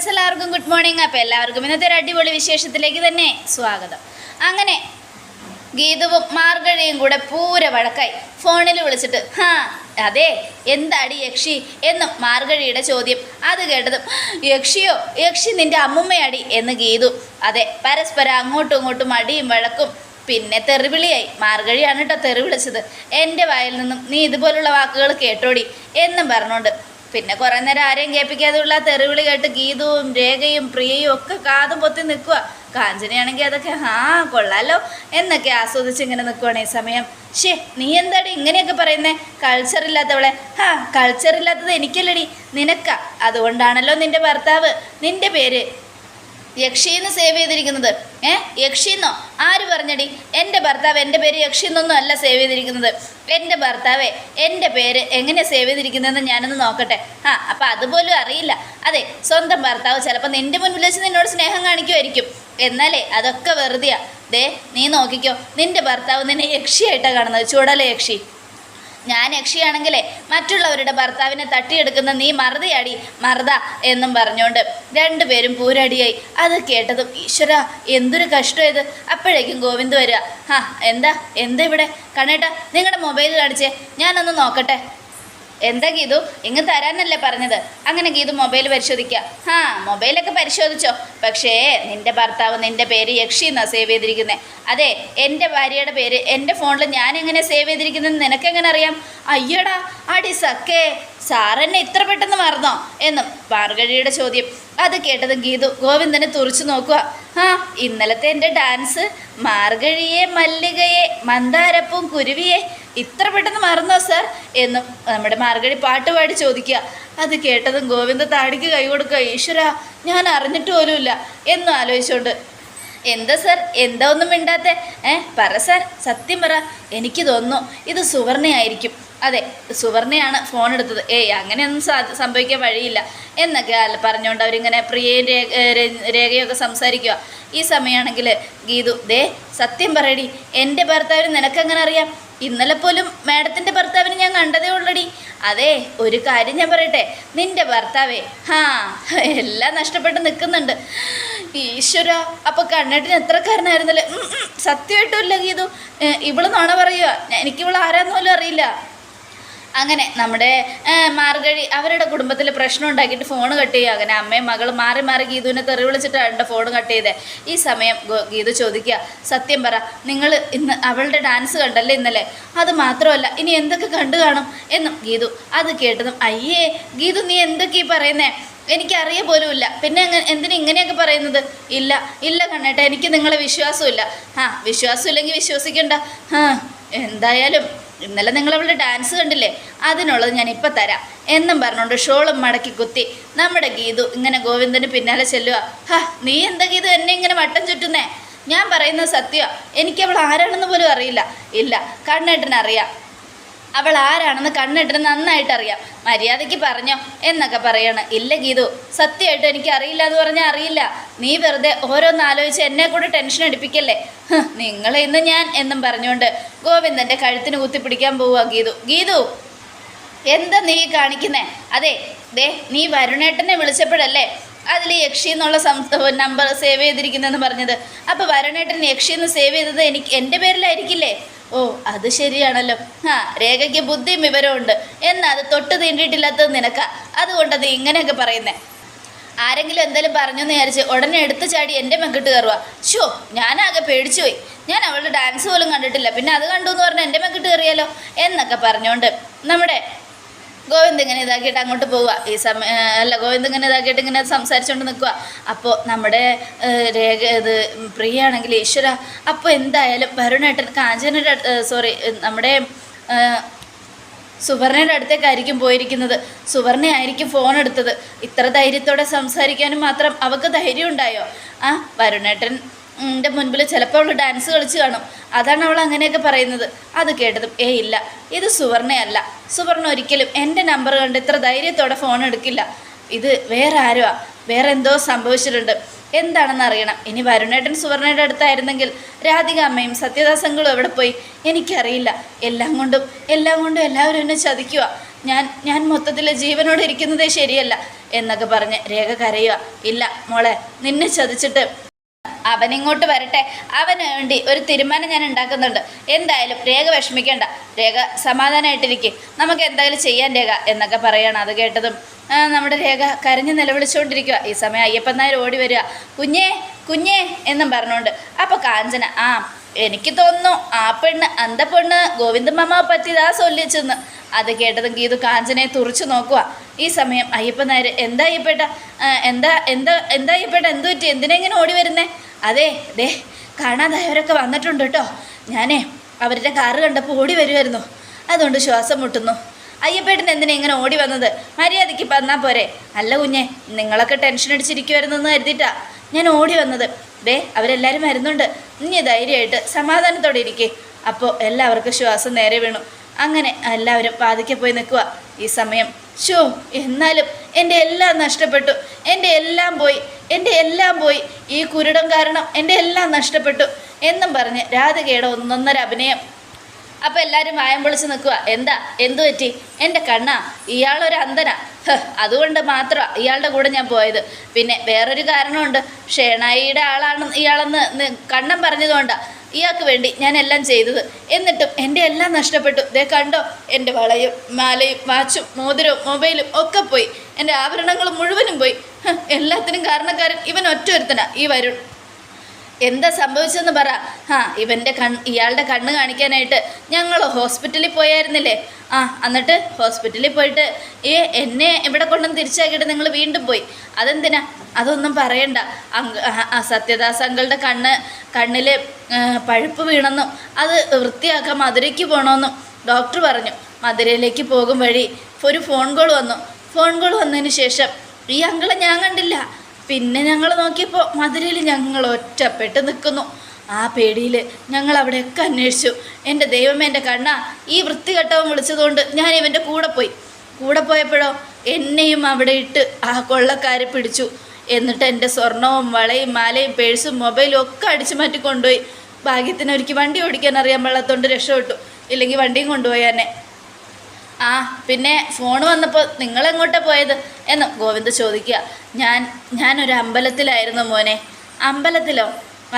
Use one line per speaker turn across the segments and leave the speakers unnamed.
Friends എല്ലാവർക്കും good morning. അപ്പോൾ എല്ലാവർക്കും ഇന്നത്തെ ഒരു അടിപൊളി വിശേഷത്തിലേക്ക് തന്നെ സ്വാഗതം. അങ്ങനെ ഗീതുവും മാർഗഴിയും കൂടെ പൂര വഴക്കായി. ഫോണിൽ വിളിച്ചിട്ട് അതെ എന്താടി യക്ഷി എന്നും മാർഗഴിയുടെ ചോദ്യം. അത് കേട്ടതും യക്ഷിയോ, യക്ഷി നിൻ്റെ അമ്മുമ്മയടി എന്ന് ഗീതു. അതെ, പരസ്പരം അങ്ങോട്ടും ഇങ്ങോട്ടും അടിയും വഴക്കും, പിന്നെ തെറിവിളിയായി. മാർഗഴിയാണ് കേട്ടോ തെറി വിളിച്ചത്. എൻ്റെ വായിൽ നിന്നും നീ ഇതുപോലുള്ള വാക്കുകൾ കേട്ടോടി എന്നും പറഞ്ഞുകൊണ്ട് പിന്നെ കുറേ നേരം ആരെയും കേൾപ്പിക്കാതെയുള്ള തെറിവിളി കേട്ട് ഗീതുവും രേഖയും പ്രിയയും ഒക്കെ കാതും പൊത്തി നിൽക്കുക. കാഞ്ചനയാണെങ്കിൽ അതൊക്കെ കൊള്ളാലോ എന്നൊക്കെ ആസ്വദിച്ച് ഇങ്ങനെ നിൽക്കുവാണ് ഈ സമയം. നീ എന്താടി ഇങ്ങനെയൊക്കെ പറയുന്നേ? കൾച്ചറില്ലാത്തവളെ. കൾച്ചറില്ലാത്തത് എനിക്കല്ലടി, നിനക്കാ. അതുകൊണ്ടാണല്ലോ നിൻ്റെ ഭർത്താവ് നിൻ്റെ പേര് യക്ഷിന്ന് സേവ് ചെയ്തിരിക്കുന്നത്. യക്ഷിന്നോ? ആര് പറഞ്ഞടി? എൻ്റെ ഭർത്താവ് എൻ്റെ പേര് യക്ഷിന്നൊന്നും അല്ല സേവ് ചെയ്തിരിക്കുന്നത്. എൻ്റെ ഭർത്താവേ എൻ്റെ പേര് എങ്ങനെ സേവ് ചെയ്തിരിക്കുന്നതെന്ന് ഞാനൊന്ന് നോക്കട്ടെ. അപ്പം അതുപോലും അറിയില്ല. അതെ, സ്വന്തം ഭർത്താവ് ചിലപ്പോൾ നിൻ്റെ മുൻപിൽ വെച്ച് നിന്നോട് സ്നേഹം കാണിക്കുമായിരിക്കും. എന്നാലേ അതൊക്കെ വെറുതെയാ. നീ നോക്കിക്കോ, നിൻ്റെ ഭർത്താവ് നിന്നെ യക്ഷിയായിട്ടാണ് കാണുന്നത്, ചൂടല യക്ഷി. ഞാൻ യക്ഷിയാണെങ്കിലേ മറ്റുള്ളവരുടെ ഭർത്താവിനെ തട്ടിയെടുക്കുന്ന നീ മറുതയാടി മറുത എന്നും പറഞ്ഞുകൊണ്ട് രണ്ടുപേരും പൂരടിയായി. അത് കേട്ടതും ഈശ്വര എന്തൊരു കഷ്ടമായത്. അപ്പോഴേക്കും ഗോവിന്ദ് വരിക. എന്താ ഇവിടെ? കണ്ണേട്ടാ നിങ്ങളുടെ മൊബൈൽ കാണിച്ചേ, ഞാനൊന്ന് നോക്കട്ടെ. എന്താ ഗീതു, ഇങ്ങ് തരാനല്ലേ പറഞ്ഞത്? അങ്ങനെ ഗീതു മൊബൈൽ പരിശോധിക്കുക. മൊബൈലൊക്കെ പരിശോധിച്ചോ, പക്ഷേ നിൻ്റെ ഭർത്താവ് നിൻ്റെ പേര് യക്ഷി എന്നാണ് സേവ് ചെയ്തിരിക്കുന്നത്. അതെ, എൻ്റെ ഭാര്യയുടെ പേര് എൻ്റെ ഫോണിൽ ഞാൻ എങ്ങനെ സേവ് ചെയ്തിരിക്കുന്നതെന്ന് നിനക്കെങ്ങനെ അറിയാം? അയ്യടാ അടി സക്കേ, സാറെന്നെ ഇത്ര പെട്ടെന്ന് മറന്നോ എന്നും മാർഗഴിയുടെ ചോദ്യം. അത് കേട്ടത് ഗീതു ഗോവിന്ദനെ തുറച്ചു നോക്കുക. ഇന്നലത്തെ എൻ്റെ ഡാൻസ്, മാർഗഴിയെ മല്ലികയെ മന്ദാരപ്പും കുരുവിയെ ഇത്ര പെട്ടെന്ന് മറന്നോ സാർ എന്നും നമ്മുടെ മാർഗഴി പാട്ടുപാടി ചോദിക്കുക. അത് കേട്ടതും ഗോവിന്ദ താടിക്ക് കൈ കൊടുക്കുക. ഈശ്വര ഞാൻ അറിഞ്ഞിട്ട് പോലുമില്ല എന്നും ആലോചിച്ചുകൊണ്ട്. എന്താ സാർ, എന്താ ഒന്നും മിണ്ടാത്തെ? പറ സാർ, സത്യം പറ. എനിക്ക് തോന്നുന്നു ഇത് സുവർണയായിരിക്കും. അതെ, സുവർണയാണ് ഫോൺ എടുത്തത്. അങ്ങനെയൊന്നും സംഭവിക്കാൻ വഴിയില്ല എന്നൊക്കെ പറഞ്ഞുകൊണ്ട് അവരിങ്ങനെ പ്രിയയും രേഖയൊക്കെ സംസാരിക്കുക. ഈ സമയമാണെങ്കിൽ ഗീതു, സത്യം പറയടി, എൻ്റെ ഭർത്താവിന് നിനക്കെങ്ങനെ അറിയാം? ഇന്നലെ പോലും മാഡത്തിൻ്റെ ഭർത്താവിന് ഞാൻ കണ്ടതേ ഉള്ളടി. അതെ, ഒരു കാര്യം ഞാൻ പറയട്ടെ, നിൻ്റെ ഭർത്താവേ എല്ലാം നഷ്ടപ്പെട്ട് നിൽക്കുന്നുണ്ട്. ഈശ്വര, അപ്പോൾ കണ്ണേട്ടിന് എത്രക്കാരനായിരുന്നല്ലേ? സത്യമായിട്ടുമില്ല ഗീതു, ഇവള് നുണ പറയുക. എനിക്കിവൾ ആരാന്ന് പോലും അറിയില്ല. അങ്ങനെ നമ്മുടെ മാർഗഴി അവരുടെ കുടുംബത്തിൽ പ്രശ്നം ഉണ്ടാക്കിയിട്ട് ഫോൺ കട്ട് ചെയ്യുക. അങ്ങനെ അമ്മയും മകളും മാറി മാറി ഗീതുവിനെ തെറി വിളിച്ചിട്ടാണ് ഫോൺ കട്ട് ചെയ്തത്. ഈ സമയം ഗീതു ചോദിക്കുക, സത്യം പറ, നിങ്ങൾ ഇന്ന് അവളുടെ ഡാൻസ് കണ്ടല്ലേ ഇന്നലെ? അത് മാത്രമല്ല ഇനി എന്തൊക്കെ കണ്ടു കാണും എന്നും ഗീതു. അത് കേട്ടതും അയ്യേ ഗീതു, നീ എന്തൊക്കെയാ പറയുന്നേ? എനിക്കറിയ പോലുമില്ല. പിന്നെ എന്തിനാ ഇങ്ങനെയൊക്കെ പറയുന്നത്? ഇല്ല കണ്ണേട്ടാ, എനിക്ക് നിങ്ങളെ വിശ്വാസമില്ല. വിശ്വാസമില്ലെങ്കിൽ വിശ്വസിക്കണ്ട. എന്തായാലും ഇന്നലെ നിങ്ങളവളുടെ ഡാൻസ് കണ്ടില്ലേ, അതിനുള്ളത് ഞാൻ ഇപ്പം തരാം എന്നും പറഞ്ഞുകൊണ്ട് ഷോളും മടക്കി കുത്തി നമ്മുടെ ഗീതു ഇങ്ങനെ ഗോവിന്ദന് പിന്നാലെ ചെല്ലുക. നീ എന്താ ഗീതു എന്നെ ഇങ്ങനെ വട്ടം ചുറ്റുന്നേ? ഞാൻ പറയുന്നത് സത്യമാണ്. എനിക്കവൾ ആരാണെന്ന് പോലും അറിയില്ല. ഇല്ല, കണ്ണേട്ടനറിയാം. അവൾ ആരാണെന്ന് കണ്ണേട്ടന് നന്നായിട്ട് അറിയാം. മര്യാദയ്ക്ക് പറഞ്ഞോ എന്നൊക്കെ പറയാണ്. ഇല്ല ഗീതു, സത്യമായിട്ട് എനിക്ക് അറിയില്ല എന്ന് പറഞ്ഞാൽ അറിയില്ല. നീ വെറുതെ ഓരോന്ന് ആലോചിച്ച് എന്നെ കൂടെ ടെൻഷൻ അടിപ്പിക്കല്ലേ. നിങ്ങളെ ഇന്ന് ഞാൻ എന്നും പറഞ്ഞുകൊണ്ട് ഗോവിന്ദൻ്റെ കഴുത്തിന് കുത്തിപ്പിടിക്കാൻ പോവുക ഗീതു എന്താ നീ കാണിക്കുന്നേ? അതെ, നീ വരുണേട്ടനെ വിളിച്ചപ്പോഴല്ലേ അതിൽ യക്ഷി എന്നുള്ള നമ്പർ സേവ് ചെയ്തിരിക്കുന്നതെന്ന് പറഞ്ഞത്. അപ്പോൾ വരുണേട്ടൻ യക്ഷി എന്ന് സേവ് ചെയ്തത് എൻ്റെ പേരിലായിരിക്കില്ലേ? അത് ശരിയാണല്ലോ. രേഖയ്ക്ക് ബുദ്ധിയും വിവരമുണ്ട്. എന്നാൽ അത് തൊട്ട് തീണ്ടിയിട്ടില്ലാത്തത് നിനക്കാ. അതുകൊണ്ടത് ഇങ്ങനെയൊക്കെ പറയുന്നേ. ആരെങ്കിലും എന്തെങ്കിലും പറഞ്ഞു എന്ന് വിചാരിച്ച് ഉടനെ എടുത്തു ചാടി എൻ്റെ മെക്കിട്ട് കയറുക. ഞാനാകെ പേടിച്ചു പോയി. ഞാൻ അവളുടെ ഡാൻസ് പോലും കണ്ടിട്ടില്ല, പിന്നെ അത് കണ്ടു എന്ന് പറഞ്ഞാൽ എൻ്റെ മെക്കിട്ട് കയറിയാലോ എന്നൊക്കെ പറഞ്ഞുകൊണ്ട് നമ്മുടെ ഗോവിന്ദ് ഇങ്ങനെ ഇതാക്കിയിട്ട് അങ്ങോട്ട് പോവുക. ഗോവിന്ദ് ഇങ്ങനെ ഇതാക്കിയിട്ട് ഇങ്ങനെ സംസാരിച്ചുകൊണ്ട് നിൽക്കുക. അപ്പോൾ നമ്മുടെ രേഖ പ്രിയ ആണെങ്കിൽ ഈശ്വര, അപ്പോൾ എന്തായാലും വരുണേട്ടൻ നമ്മുടെ സുവർണയുടെ അടുത്തേക്കായിരിക്കും പോയിരിക്കുന്നത്. സുവർണയായിരിക്കും ഫോൺ എടുത്തത്. ഇത്ര ധൈര്യത്തോടെ സംസാരിക്കാനും മാത്രം അവൾക്ക് ധൈര്യം ഉണ്ടായോ? വരുണേട്ടൻ്റെ മുൻപിൽ ചിലപ്പോൾ അവൾ ഡാൻസ് കളിച്ച് കാണും. അതാണ് അവൾ അങ്ങനെയൊക്കെ പറയുന്നത്. അത് കേട്ടതും ഇല്ല, ഇത് സുവർണയല്ല. സുവർണ ഒരിക്കലും എൻ്റെ നമ്പർ കണ്ട് ഇത്ര ധൈര്യത്തോടെ ഫോൺ എടുക്കില്ല. ഇത് വേറെ ആരുവാ, വേറെ എന്തോ സംഭവിച്ചിട്ടുണ്ട്. എന്താണെന്ന് അറിയണം. ഇനി വരുണേട്ടൻ സുവർണയുടെ അടുത്തായിരുന്നെങ്കിൽ രാധിക അമ്മയും സത്യദാസങ്ങളും എവിടെ പോയി? എനിക്കറിയില്ല. എല്ലാം കൊണ്ടും എല്ലാവരും എന്നെ ചതിക്കുക. ഞാൻ മൊത്തത്തിൽ ജീവനോടെ ഇരിക്കുന്നതേ ശരിയല്ല എന്നൊക്കെ പറഞ്ഞ് രേഖ കരയുക. ഇല്ല മോളെ, നിന്നെ ചതിച്ചിട്ട് അവനിങ്ങോട്ട് വരട്ടെ, അവന് വേണ്ടി ഒരു തീരുമാനം ഞാൻ ഉണ്ടാക്കുന്നുണ്ട്. എന്തായാലും രേഖ വിഷമിക്കേണ്ട, രേഖ സമാധാനമായിട്ടിരിക്കും, നമുക്ക് എന്തായാലും ചെയ്യാൻ രേഖ എന്നൊക്കെ പറയണം. അത് കേട്ടതും നമ്മുടെ രേഖ കരഞ്ഞ് നിലവിളിച്ചുകൊണ്ടിരിക്കുക. ഈ സമയം അയ്യപ്പൻ നായർ ഓടി വരിക. കുഞ്ഞേ കുഞ്ഞേ എന്നും പറഞ്ഞുകൊണ്ട്. അപ്പോൾ കാഞ്ചന, എനിക്ക് തോന്നുന്നു ആ പെണ്ണ് അന്ത പെണ്ണ് ഗോവിന്ദമ്മ പറ്റിയതാ സൊല്ലിച്ചെന്ന്. അത് കേട്ടതും ഗീതു കാഞ്ചനയെ തുറച്ചു നോക്കുക. ഈ സമയം അയ്യപ്പൻ നായർ, എന്താ അയ്യപ്പേട്ട, എന്താ എന്താ എന്താ അയ്യപ്പേട്ട, എന്തു പറ്റി, എന്തിനെങ്ങനെ ഓടി വരുന്നേ? അതെ ദേ കാണാതായവരൊക്കെ വന്നിട്ടുണ്ട് കേട്ടോ. ഞാനേ അവരുടെ കാറ് കണ്ടപ്പോൾ ഓടി വരുമായിരുന്നു, അതുകൊണ്ട് ശ്വാസം മുട്ടുന്നു. അയ്യപ്പേട്ടൻ എന്തിനാ ഇങ്ങനെ ഓടി വന്നത്? മര്യാദയ്ക്ക് വന്നാൽ പോരെ. അല്ല കുഞ്ഞെ, നിങ്ങളൊക്കെ ടെൻഷൻ അടിച്ചിരിക്കുമായിരുന്നു എന്ന് കരുതിയിട്ടാ ഞാൻ ഓടി വന്നത്. ദേ അവരെല്ലാവരും വരുന്നുണ്ട്, ഇനി ധൈര്യമായിട്ട് സമാധാനത്തോടെ ഇരിക്കേ. അപ്പോൾ എല്ലാവർക്കും ശ്വാസം നേരെ വീണു. അങ്ങനെ എല്ലാവരും പാതിക്കെ പോയി നിൽക്കുക. ഈ സമയം എന്നാലും എൻ്റെ എല്ലാം നഷ്ടപ്പെട്ടു, എൻ്റെ എല്ലാം പോയി, ഈ കുരുടം കാരണം എൻ്റെ എല്ലാം നഷ്ടപ്പെട്ടു എന്നും പറഞ്ഞ് രാധികയുടെ ഒന്നൊന്നര അഭിനയം. അപ്പോൾ എല്ലാവരും വായം പൊളിച്ച് നിൽക്കുക. എന്തു പറ്റി? എൻ്റെ കണ്ണാ, ഇയാളൊരു അന്ധനാ, അതുകൊണ്ട് മാത്രമാണ് ഇയാളുടെ കൂടെ ഞാൻ പോയത്. പിന്നെ വേറൊരു കാരണമുണ്ട്, ഷേണായിയുടെ ആളാണ് ഇയാളെന്ന് കണ്ണം പറഞ്ഞതുകൊണ്ടാണ് ഇയാൾക്ക് വേണ്ടി ഞാൻ എല്ലാം ചെയ്തത്. എന്നിട്ടും എൻ്റെ എല്ലാം നഷ്ടപ്പെട്ടു. ദേ കണ്ടോ, എൻ്റെ വളയും മാലയും വാച്ചും മോതിരവും മൊബൈലും ഒക്കെ പോയി, എൻ്റെ ആഭരണങ്ങളും മുഴുവനും പോയി. എല്ലാത്തിനും കാരണക്കാരൻ ഇവൻ ഒറ്റൊരുത്തനാ, ഈ വരുൺ. എന്താ സംഭവിച്ചെന്ന് പറ. ഇയാളുടെ കണ്ണ് കാണിക്കാനായിട്ട് ഞങ്ങൾ ഹോസ്പിറ്റലിൽ പോയായിരുന്നില്ലേ? എന്നിട്ട് ഹോസ്പിറ്റലിൽ പോയിട്ട് എന്നെ ഇവിടെ കൊണ്ടുവന്ന് തിരിച്ചാക്കിയിട്ട് നിങ്ങൾ വീണ്ടും പോയി. അതെന്തിനാ? അതൊന്നും പറയണ്ട. സത്യദാസ് അങ്കളുടെ കണ്ണിൽ പഴുപ്പ് വീണെന്നും അത് വൃത്തിയാക്കാൻ മധുരയ്ക്ക് പോകണമെന്നും ഡോക്ടർ പറഞ്ഞു. മധുരയിലേക്ക് പോകും വഴി ഒരു ഫോൺ കോൾ വന്നു. ഫോൺ കോൾ വന്നതിന് ശേഷം ഈ അങ്കളെ ഞാൻ കണ്ടില്ല. പിന്നെ ഞങ്ങൾ നോക്കിയപ്പോൾ മധുരയിൽ ഞങ്ങൾ ഒറ്റപ്പെട്ട് നിൽക്കുന്നു. ആ പേടിയിൽ ഞങ്ങൾ അവിടെയൊക്കെ അന്വേഷിച്ചു. എൻ്റെ ദൈവമേ, എൻ്റെ കണ്ണാ, ഈ വൃത്തികെട്ടവൻ വിളിച്ചതുകൊണ്ട് ഞാൻ ഇവൻ്റെ കൂടെ പോയപ്പോഴോ എന്നെയും അവിടെ ഇട്ട് ആ കൊള്ളക്കാരെ പിടിച്ചു. എന്നിട്ട് എൻ്റെ സ്വർണവും വളയും മാലയും പേഴ്സും മൊബൈലും ഒക്കെ അടിച്ചു മാറ്റി കൊണ്ടുപോയി. ഭാഗ്യത്തിന് ഒരിക്കൽ വണ്ടി ഓടിക്കാൻ അറിയാൻ പാടില്ലാത്തതുകൊണ്ട് രക്ഷപ്പെട്ടു, ഇല്ലെങ്കിൽ വണ്ടിയും കൊണ്ടുപോയാനെ. പിന്നെ ഫോൺ വന്നപ്പോൾ നിങ്ങളെങ്ങോട്ടാണ് പോയത് എന്ന് ഗോവിന്ദ് ചോദിക്കുക. ഞാനൊരു അമ്പലത്തിലായിരുന്നു മോനെ. അമ്പലത്തിലോ?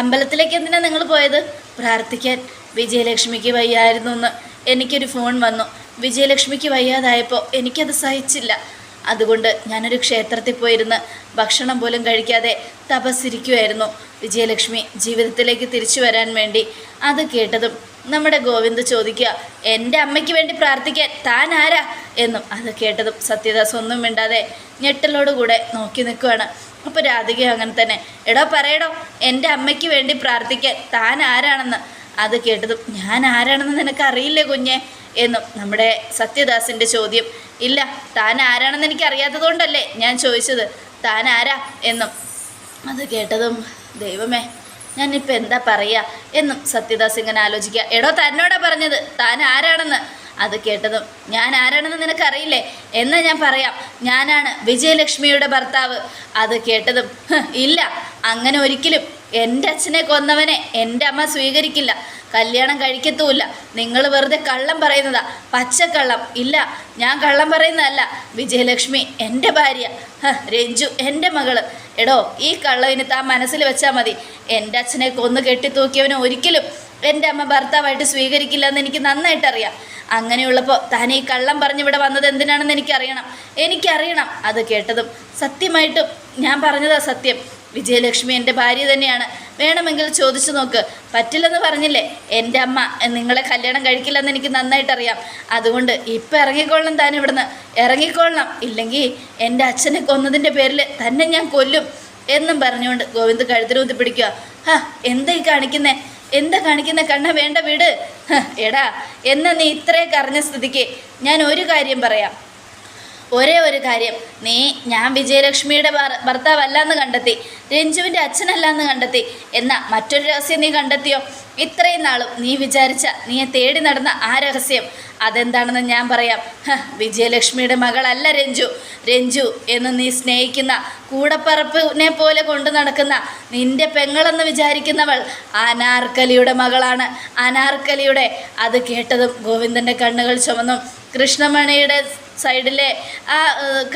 അമ്പലത്തിലേക്ക് എന്തിനാണ് നിങ്ങൾ പോയത്? പ്രാർത്ഥിക്കാൻ. വിജയലക്ഷ്മിക്ക് വയ്യായിരുന്നു എന്ന് എനിക്കൊരു ഫോൺ വന്നു. വിജയലക്ഷ്മിക്ക് വയ്യാതായപ്പോൾ എനിക്കത് സഹിച്ചില്ല. അതുകൊണ്ട് ഞാനൊരു ക്ഷേത്രത്തിൽ പോയിരുന്ന് ഭക്ഷണം പോലും കഴിക്കാതെ തപസ്സിരിക്കുമായിരുന്നു, വിജയലക്ഷ്മി ജീവിതത്തിലേക്ക് തിരിച്ചു വരാൻ വേണ്ടി. അത് കേട്ടതും നമ്മുടെ ഗോവിന്ദ് ചോദിക്കുക, എൻ്റെ അമ്മയ്ക്ക് വേണ്ടി പ്രാർത്ഥിക്കാൻ താൻ ആരാ എന്നും. അത് കേട്ടതും സത്യദാസ് ഒന്നും മിണ്ടാതെ ഞെട്ടലോടുകൂടെ നോക്കി നിൽക്കുകയാണ്. അപ്പോൾ രാധിക അങ്ങനെ തന്നെ, എടോ പറയടോ, എൻ്റെ അമ്മയ്ക്ക് വേണ്ടി പ്രാർത്ഥിക്കാൻ താൻ ആരാണെന്ന്. അത് കേട്ടതും ഞാൻ ആരാണെന്ന് നിനക്കറിയില്ലേ കുഞ്ഞെ എന്നും നമ്മുടെ സത്യദാസിൻ്റെ ചോദ്യം. ഇല്ല, താൻ ആരാണെന്ന് എനിക്കറിയാത്തത് കൊണ്ടല്ലേ ഞാൻ ചോദിച്ചത്, താൻ ആരാ എന്നും. അത് കേട്ടതും ദൈവമേ, ഞാനിപ്പോൾ എന്താ പറയുക എന്നും സത്യദാസ് ഇങ്ങനെ ആലോചിക്കുക. എടോ തന്നോടാ പറഞ്ഞത് താൻ ആരാണെന്ന്. അത് കേട്ടതും ഞാൻ ആരാണെന്ന് നിനക്കറിയില്ലേ? എന്നാൽ ഞാൻ പറയാം, ഞാനാണ് വിജയലക്ഷ്മിയുടെ ഭർത്താവ്. അത് കേട്ടതും ഇല്ല, അങ്ങനെ ഒരിക്കലും എൻ്റെ അച്ഛനെ കൊന്നവനെ എൻ്റെ അമ്മ സ്വീകരിക്കില്ല, കല്യാണം കഴിക്കത്തുമില്ല. നിങ്ങൾ വെറുതെ കള്ളം പറയുന്നതാ, പച്ചക്കള്ളം. ഇല്ല, ഞാൻ കള്ളം പറയുന്നതല്ല. വിജയലക്ഷ്മി എൻ്റെ ഭാര്യ, രഞ്ജു എൻ്റെ മകള്. എടോ, ഈ കള്ളവിന് താൻ മനസ്സിൽ വെച്ചാൽ മതി. എൻ്റെ അച്ഛനെ കൊന്ന് കെട്ടിത്തൂക്കിയവനെ ഒരിക്കലും എൻ്റെ അമ്മ ഭർത്താവായിട്ട് സ്വീകരിക്കില്ല എന്ന് എനിക്ക് നന്നായിട്ടറിയാം. അങ്ങനെയുള്ളപ്പോൾ താൻ ഈ കള്ളം പറഞ്ഞിവിടെ വന്നത് എന്തിനാണെന്ന് എനിക്കറിയണം. അത് കേട്ടതും സത്യമായിട്ടും ഞാൻ പറഞ്ഞതാ സത്യം. വിജയലക്ഷ്മി എൻ്റെ ഭാര്യ തന്നെയാണ്. വേണമെങ്കിൽ ചോദിച്ചു നോക്ക്. പറ്റില്ലെന്ന് പറഞ്ഞില്ലേ, എൻ്റെ അമ്മ നിങ്ങളെ കല്യാണം കഴിക്കില്ലെന്ന് എനിക്ക് നന്നായിട്ടറിയാം. അതുകൊണ്ട് ഇപ്പം ഇറങ്ങിക്കൊള്ളണം, താൻ ഇവിടുന്ന് ഇറങ്ങിക്കൊള്ളണം. ഇല്ലെങ്കിൽ എൻ്റെ അച്ഛനെ കൊന്നതിൻ്റെ പേരിൽ തന്നെ ഞാൻ കൊല്ലും എന്നും പറഞ്ഞുകൊണ്ട് ഗോവിന്ദ് കഴുത്തിലൂത്തി പിടിക്കുക. എന്താ കാണിക്കുന്നേ കണ്ണ, വേണ്ട വിട്. എടാ, എന്നാ നീ ഇത്രയൊക്കെ അറിഞ്ഞ സ്ഥിതിക്ക് ഞാൻ ഒരു കാര്യം പറയാം. ഒരേ ഒരു കാര്യം, ഞാൻ വിജയലക്ഷ്മിയുടെ ഭർത്താവല്ലാന്ന് കണ്ടെത്തി, രഞ്ജുവിൻ്റെ അച്ഛനല്ലാന്ന് കണ്ടെത്തി. എന്നാൽ മറ്റൊരു രഹസ്യം നീ കണ്ടെത്തിയോ? ഇത്രയും നാളും നീ വിചാരിച്ച, നീയെ തേടി നടന്ന ആ രഹസ്യം അതെന്താണെന്ന് ഞാൻ പറയാം. വിജയലക്ഷ്മിയുടെ മകളല്ല രഞ്ജു എന്ന് നീ സ്നേഹിക്കുന്ന, കൂടപ്പറപ്പിനെ പോലെ കൊണ്ടു നടക്കുന്ന, നിന്റെ പെങ്ങളെന്ന് വിചാരിക്കുന്നവൾ അനാർക്കലിയുടെ മകളാണ്, അനാർക്കലിയുടെ. അത് കേട്ടതും ഗോവിന്ദൻ്റെ കണ്ണുകൾ ചുമന്നു. കൃഷ്ണമണിയുടെ സൈഡിലെ ആ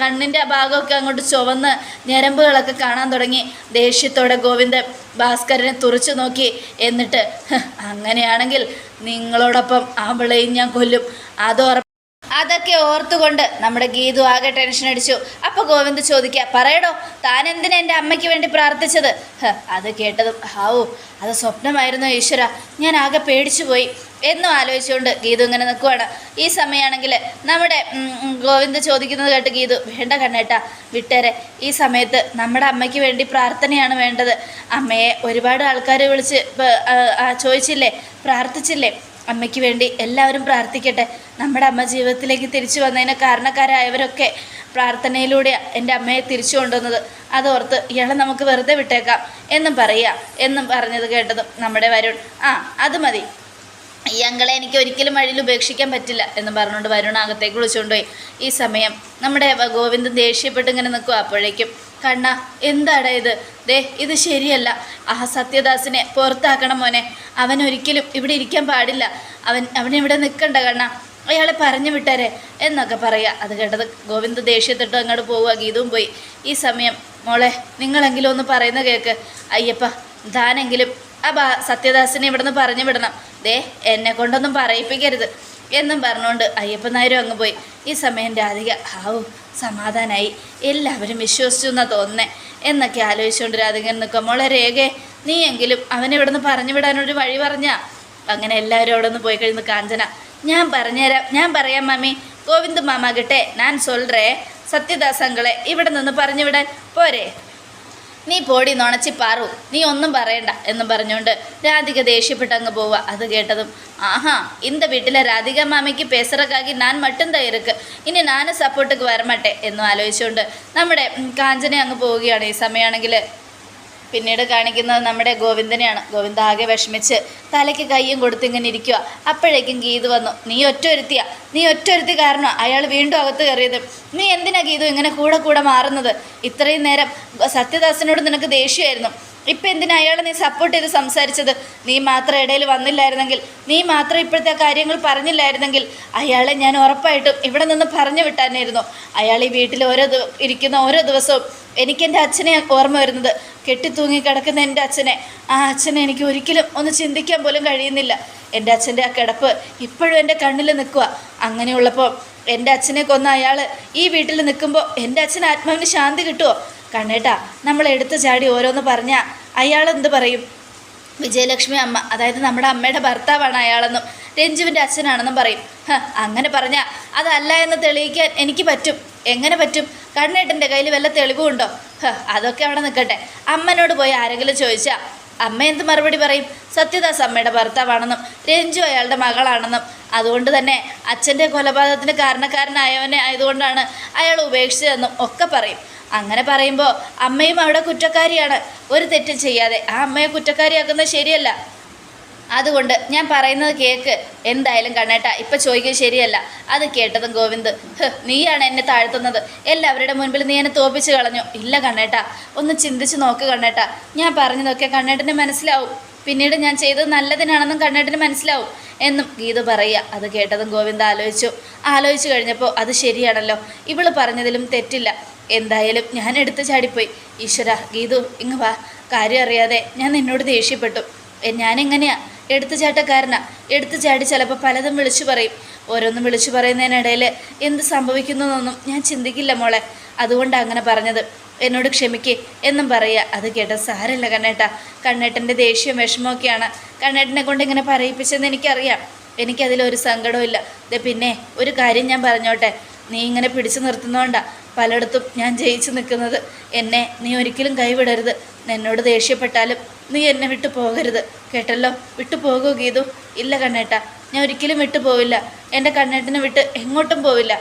കണ്ണിൻ്റെ ഭാഗമൊക്കെ അങ്ങോട്ട് ചുവന്ന് ഞരമ്പുകളൊക്കെ കാണാൻ തുടങ്ങി. ദേഷ്യത്തോടെ ഗോവിന്ദൻ ഭാസ്കരനെ തുറച്ചു നോക്കി. എന്നിട്ട് അങ്ങനെയാണെങ്കിൽ നിങ്ങളോടൊപ്പം അവളെയും ഞാൻ കൊല്ലും, അതൊക്കെ ഓർത്തുകൊണ്ട് നമ്മുടെ ഗീതു ആകെ ടെൻഷൻ അടിച്ചു. അപ്പോൾ ഗോവിന്ദ് ചോദിക്കുക, പറയടോ താൻ എന്തിനാ എൻ്റെ അമ്മയ്ക്ക് വേണ്ടി പ്രാർത്ഥിച്ചത്? അത് കേട്ടതും ഹാവൂ അത് സ്വപ്നമായിരുന്നു ഈശ്വര, ഞാൻ ആകെ പേടിച്ചു പോയി എന്നും ആലോചിച്ചുകൊണ്ട് ഗീതു ഇങ്ങനെ നിൽക്കുവാണ്. ഈ സമയമാണെങ്കിൽ നമ്മുടെ ഗോവിന്ദ് ചോദിക്കുന്നത് കേട്ട് ഗീതു, വേണ്ട കണ്ണേട്ടാ വിട്ടേരെ, ഈ സമയത്ത് നമ്മുടെ അമ്മയ്ക്ക് വേണ്ടി പ്രാർത്ഥനയാണ് വേണ്ടത്. അമ്മയെ ഒരുപാട് ആൾക്കാർ വിളിച്ച് ചോദിച്ചില്ലേ, പ്രാർത്ഥിച്ചില്ലേ, അമ്മയ്ക്ക് വേണ്ടി എല്ലാവരും പ്രാർത്ഥിക്കട്ടെ. നമ്മുടെ അമ്മ ജീവിതത്തിലേക്ക് തിരിച്ചു വന്നതിന് കാരണക്കാരായവരൊക്കെ പ്രാർത്ഥനയിലൂടെയാണ് എൻ്റെ അമ്മയെ തിരിച്ചു കൊണ്ടുവന്നത്. അതോർത്ത് ഇയാളെ നമുക്ക് വെറുതെ വിട്ടേക്കാം എന്നും എന്നും പറഞ്ഞത് കേട്ടതും നമ്മുടെ വരുൺ, അത് മതി, ഈ അങ്കളെ എനിക്ക് ഒരിക്കലും വഴിയിൽ ഉപേക്ഷിക്കാൻ പറ്റില്ല എന്ന് പറഞ്ഞുകൊണ്ട് വരുൺ അകത്തേക്ക് വിളിച്ചുകൊണ്ടുപോയി. ഈ സമയം നമ്മുടെ ഗോവിന്ദൻ ദേഷ്യപ്പെട്ട് ഇങ്ങനെ നിൽക്കുക. അപ്പോഴേക്കും കണ്ണ എന്താടാ ഇത് ശരിയല്ല, ആ സത്യദാസിനെ പുറത്താക്കണം മോനെ, അവൻ ഒരിക്കലും ഇവിടെ ഇരിക്കാൻ പാടില്ല, അവനിവിടെ നിൽക്കണ്ട കണ്ണ, അയാളെ പറഞ്ഞു വിട്ടേരെ എന്നൊക്കെ പറയുക. അത് കേട്ടത് ഗോവിന്ദ് ദേഷ്യത്തിട്ട് അങ്ങോട്ട് പോവുക. ഗീതവും പോയി. ഈ സമയം മോളെ നിങ്ങളെങ്കിലും ഒന്ന് പറയുന്ന കേൾക്ക്, അയ്യപ്പ താനെങ്കിലും ആ സത്യദാസിനെ ഇവിടെ നിന്ന് പറഞ്ഞു വിടണം, എന്നെ കൊണ്ടൊന്നും പറയിപ്പിക്കരുത് എന്നും പറഞ്ഞുകൊണ്ട് അയ്യപ്പൻ നായരും അങ്ങ് പോയി. ഈ സമയം രാധിക സമാധാനമായി, എല്ലാവരും വിശ്വസിച്ചു എന്നാ തോന്നുന്നേ എന്നൊക്കെ ആലോചിച്ചുകൊണ്ട് രാധിക നിൽക്കുക. മോളെ രേഖയെ നീ എങ്കിലും അവനെ ഇവിടെ നിന്ന് പറഞ്ഞു വിടാനൊരു വഴി പറഞ്ഞാ. അങ്ങനെ എല്ലാവരും അവിടെ നിന്ന് പോയി കഴിയുന്നു. കാഞ്ചന, ഞാൻ പറയാം മാമി, ഗോവിന്ദ് മാമാകട്ടെ ഞാൻ സൊല്ലേ സത്യദാസങ്ങളെ ഇവിടെ നിന്ന് പറഞ്ഞു വിടാൻ പോരെ, നീ പോടി നുണച്ചി പാറു, നീ ഒന്നും പറയണ്ട എന്നും പറഞ്ഞുകൊണ്ട് രാധിക ദേഷ്യപ്പെട്ട് അങ്ങ് പോവുക. അത് കേട്ടതും இந்த വീട്ടിലെ രാധിക മാമിക്ക് പേസറക്കാക്കി ഞാൻ മട്ടും തയ്യറുക്ക്, ഇനി ഞാൻ സപ്പോർട്ടുക്ക് വരമട്ടെ എന്നും ആലോചിച്ചുകൊണ്ട് നമ്മുടെ കാഞ്ചനെ അങ്ങ് പോവുകയാണ്. ഈ സമയമാണെങ്കിൽ പിന്നീട് കാണിക്കുന്നത് നമ്മുടെ ഗോവിന്ദനെയാണ്. ഗോവിന്ദ ആകെ വിഷമിച്ച് തലയ്ക്ക് കയ്യും കൊടുത്തിങ്ങനെ ഇരിക്കുക. അപ്പോഴേക്കും ഗീതു വന്നു. നീ ഒറ്റൊരുത്തി കാരണം അയാൾ വീണ്ടും അകത്ത് കയറിയത്. നീ എന്തിനാ ഗീതു ഇങ്ങനെ കൂടെ മാറുന്നത്? ഇത്രയും നേരം സത്യദാസനോട് നിനക്ക് ദേഷ്യമായിരുന്നു, ഇപ്പം എന്തിനാ അയാളെ നീ സപ്പോർട്ട് ചെയ്ത് സംസാരിച്ചത്? നീ മാത്രം ഇടയിൽ വന്നില്ലായിരുന്നെങ്കിൽ, നീ മാത്രം ഇപ്പോഴത്തെ കാര്യങ്ങൾ പറഞ്ഞില്ലായിരുന്നെങ്കിൽ അയാളെ ഞാൻ ഉറപ്പായിട്ടും ഇവിടെ നിന്ന് പറഞ്ഞു വിട്ടാനായിരുന്നു. അയാൾ ഈ വീട്ടിൽ ഇരിക്കുന്ന ഓരോ ദിവസവും എനിക്കെൻ്റെ അച്ഛനെ ഓർമ്മ വരുന്നത്, കെട്ടിത്തൂങ്ങി കിടക്കുന്ന എൻ്റെ അച്ഛനെ. ആ അച്ഛനെ എനിക്ക് ഒരിക്കലും ഒന്ന് ചിന്തിക്കാൻ പോലും കഴിയുന്നില്ല. എൻ്റെ അച്ഛൻ്റെ ആ കിടപ്പ് ഇപ്പോഴും എൻ്റെ കണ്ണിൽ നിൽക്കുക. അങ്ങനെയുള്ളപ്പോൾ എൻ്റെ അച്ഛനെ കൊന്ന അയാൾ ഈ വീട്ടിൽ നിൽക്കുമ്പോൾ എൻ്റെ അച്ഛന് ആത്മാവിന് ശാന്തി കിട്ടുമോ? കണ്ണേട്ടാ, നമ്മൾ എടുത്തു ചാടി ഓരോന്ന് പറഞ്ഞാൽ അയാൾ എന്ത് പറയും? വിജയലക്ഷ്മി അമ്മ, അതായത് നമ്മുടെ അമ്മയുടെ ഭർത്താവാണ് അയാളെന്നും രഞ്ജുവിൻ്റെ അച്ഛനാണെന്നും പറയും. അങ്ങനെ പറഞ്ഞാൽ അതല്ല എന്ന് തെളിയിക്കാൻ എനിക്ക് പറ്റും. എങ്ങനെ പറ്റും? കണ്ണേട്ടൻ്റെ കയ്യിൽ വല്ല തെളിവുണ്ടോ? അതൊക്കെ അവിടെ നിൽക്കട്ടെ. അമ്മനോട് പോയി ആരെങ്കിലും ചോദിച്ചാൽ അമ്മ എന്ത് മറുപടി പറയും? സത്യദാസ് അമ്മയുടെ ഭർത്താവാണെന്നും രഞ്ജു അയാളുടെ മകളാണെന്നും അതുകൊണ്ട് തന്നെ അച്ഛൻ്റെ കൊലപാതകത്തിന് കാരണക്കാരനായവനെ ആയതുകൊണ്ടാണ് അയാൾ ഉപേക്ഷിച്ചതെന്നും ഒക്കെ പറയും. അങ്ങനെ പറയുമ്പോൾ അമ്മയും അവിടെ കുറ്റക്കാരിയാണ്. ഒരു തെറ്റും ചെയ്യാതെ ആ അമ്മയെ കുറ്റക്കാരിയാക്കുന്നത് ശരിയല്ല. അതുകൊണ്ട് ഞാൻ പറയുന്നത് കേൾക്ക്. എന്തായാലും കണ്ണേട്ട ഇപ്പം ചോദിക്കുന്നത് ശരിയല്ല. അത് കേട്ടതും ഗോവിന്ദ്, നീയാണ് എന്നെ താഴ്ത്തുന്നത്, എല്ലാവരുടെ മുൻപിൽ നീ എന്നെ തോപ്പിച്ച് കളഞ്ഞു. ഇല്ല കണ്ണേട്ട, ഒന്ന് ചിന്തിച്ച് നോക്ക് കണ്ണേട്ട, ഞാൻ പറഞ്ഞതൊക്കെ കണ്ണേട്ടന് മനസ്സിലാവും, പിന്നീട് ഞാൻ ചെയ്തത് നല്ലതിനാണെന്നും കണ്ണേട്ടന് മനസ്സിലാവും എന്നും ഗീതു പറയുക. അത് കേട്ടതും ഗോവിന്ദ് ആലോചിച്ചു കഴിഞ്ഞപ്പോൾ അത് ശരിയാണല്ലോ, ഇവള് പറഞ്ഞതിലും തെറ്റില്ല. എന്തായാലും ഞാൻ എടുത്ത് ചാടിപ്പോയി. ഈശ്വര, ഗീതു ഇങ്ങ് വാ, കാര്യം അറിയാതെ ഞാൻ നിന്നോട് ദേഷ്യപ്പെട്ടു. ഞാനെങ്ങനെയാ എടുത്തു ചാടി ചിലപ്പോൾ പലതും വിളിച്ചു പറയും. ഓരോന്നും വിളിച്ചു പറയുന്നതിനിടയിൽ എന്ത് സംഭവിക്കുന്നതെന്നൊന്നും ഞാൻ ചിന്തിക്കില്ല മോളെ, അതുകൊണ്ടാണ് അങ്ങനെ പറഞ്ഞത്, എന്നോട് ക്ഷമിക്കേ എന്നും പറയുക. അത് കേട്ട സാരല്ല കണ്ണേട്ടാ, കണ്ണേട്ടൻ്റെ ദേഷ്യവും വിഷമമൊക്കെയാണ് കണ്ണേട്ടനെ കൊണ്ട് ഇങ്ങനെ പറയിപ്പിച്ചെന്ന് എനിക്കറിയാം, എനിക്കതിലൊരു സങ്കടവും. പിന്നെ ഒരു കാര്യം ഞാൻ പറഞ്ഞോട്ടെ, നീ ഇങ്ങനെ പിടിച്ചു നിർത്തുന്നതുകൊണ്ടാണ് പലയിടത്തും ഞാൻ ജയിച്ചു നിൽക്കുന്നത്. എന്നെ നീ ഒരിക്കലും കൈവിടരുത്. എന്നോട് ദേഷ്യപ്പെട്ടാലും നീ എന്നെ വിട്ടു പോകരുത്, കേട്ടല്ലോ? വിട്ടു പോകൂ ഗീതു? ഇല്ല കണ്ണേട്ടാ, ഞാൻ ഒരിക്കലും വിട്ടു പോവില്ല. എൻ്റെ കണ്ണേട്ടനെ വിട്ട് എങ്ങോട്ടും പോവില്ല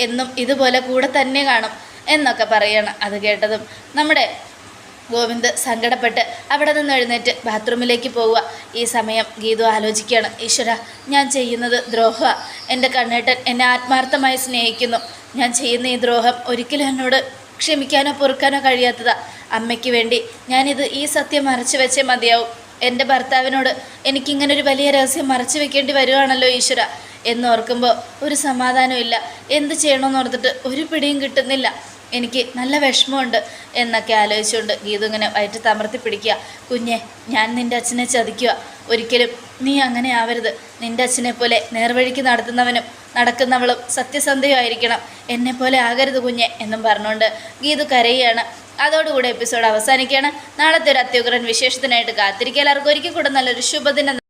എന്നും ഇതുപോലെ കൂടെ തന്നെ കാണും എന്നൊക്കെ പറയണം. അത് കേട്ടതും നമ്മുടെ ഗോവിന്ദ് സങ്കടപ്പെട്ട് അവിടെ നിന്ന് എഴുന്നേറ്റ് ബാത്റൂമിലേക്ക് പോവുക. ഈ സമയം ഗീതു ആലോചിക്കുകയാണ്, ഈശ്വര, ഞാൻ ചെയ്യുന്നത് ദ്രോഹമാണ്. എൻ്റെ കണ്ണേട്ടൻ എന്നെ ആത്മാർത്ഥമായി സ്നേഹിക്കുന്നു. ഞാൻ ചെയ്യുന്ന ഈ ദ്രോഹം ഒരിക്കലും എന്നോട് ക്ഷമിക്കാനോ പൊറുക്കാനോ കഴിയാത്തതാ. അമ്മയ്ക്ക് വേണ്ടി ഈ സത്യം മറച്ചു വെച്ചേ മതിയാവും. എൻ്റെ ഭർത്താവിനോട് എനിക്കിങ്ങനൊരു വലിയ രഹസ്യം മറച്ചു വെക്കേണ്ടി വരുവാണല്ലോ ഈശ്വര. എന്നോർക്കുമ്പോൾ ഒരു സമാധാനവും ഇല്ല. എന്ത് ചെയ്യണമെന്ന് ഓർത്തിട്ട് ഒരു പിടിയും കിട്ടുന്നില്ല. എനിക്ക് നല്ല വിഷമമുണ്ട് എന്നൊക്കെ ആലോചിച്ചുകൊണ്ട് ഗീതു ഇങ്ങനെ വയറ്റ് തമർത്തി പിടിക്കുക. കുഞ്ഞെ, ഞാൻ നിൻ്റെ അച്ഛനെ ചതിക്കുക. ഒരിക്കലും നീ അങ്ങനെ ആവരുത്. നിൻ്റെ അച്ഛനെ പോലെ നേർവഴിക്ക് നടക്കുന്നവളും സത്യസന്ധയുമായിരിക്കണം. എന്നെപ്പോലെ ആകരുത് കുഞ്ഞെ എന്നും പറഞ്ഞുകൊണ്ട് ഗീതു കരയുകയാണ്. അതോടുകൂടി എപ്പിസോഡ് അവസാനിക്കുകയാണ്. നാളത്തെ ഒരു അത്യുഗ്രൻ വിശേഷത്തിനായിട്ട് കാത്തിരിക്കുക. എല്ലാവർക്കും ഒരിക്കൽ കൂടെ നല്ലൊരു ശുഭദിനം.